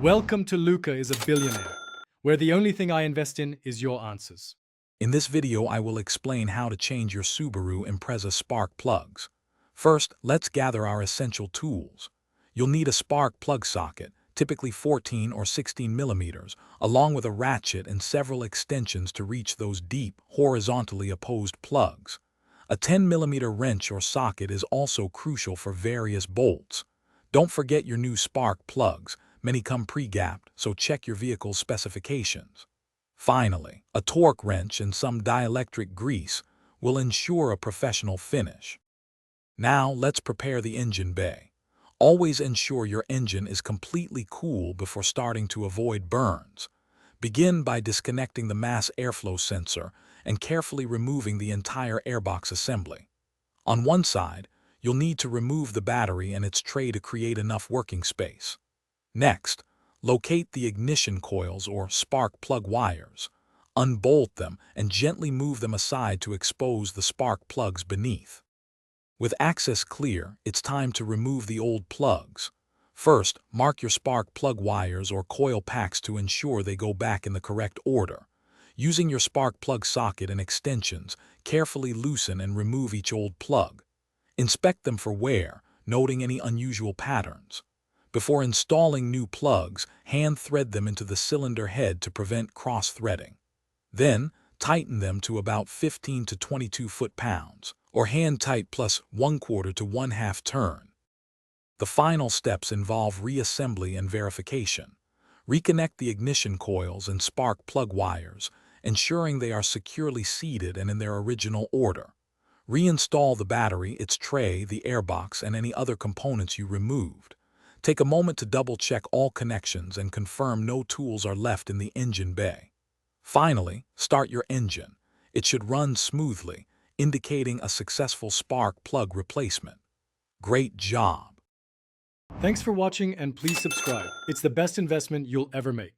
Welcome to Luca is a Billionaire, where the only thing I invest in is your answers. In this video, I will explain how to change your Subaru Impreza spark plugs. First, let's gather our essential tools. You'll need a spark plug socket, typically 14 or 16 millimeters, along with a ratchet and several extensions to reach those deep, horizontally opposed plugs. A 10 millimeter wrench or socket is also crucial for various bolts. Don't forget your new spark plugs. Many come pre-gapped, so check your vehicle's specifications. Finally, a torque wrench and some dielectric grease will ensure a professional finish. Now let's prepare the engine bay. Always ensure your engine is completely cool before starting to avoid burns. Begin by disconnecting the mass airflow sensor and carefully removing the entire airbox assembly. On one side, you'll need to remove the battery and its tray to create enough working space. Next, locate the ignition coils or spark plug wires. Unbolt them and gently move them aside to expose the spark plugs beneath. With access clear, it's time to remove the old plugs. First, mark your spark plug wires or coil packs to ensure they go back in the correct order. Using your spark plug socket and extensions, carefully loosen and remove each old plug. Inspect them for wear, noting any unusual patterns. Before installing new plugs, hand thread them into the cylinder head to prevent cross-threading. Then, tighten them to about 15 to 22 foot-pounds, or hand tight plus 1/4 to 1/2 turn. The final steps involve reassembly and verification. Reconnect the ignition coils and spark plug wires, ensuring they are securely seated and in their original order. Reinstall the battery, its tray, the airbox, and any other components you removed. Take a moment to double-check all connections and confirm no tools are left in the engine bay. Finally, start your engine. It should run smoothly, indicating a successful spark plug replacement. Great job! Thanks for watching and please subscribe. It's the best investment you'll ever make.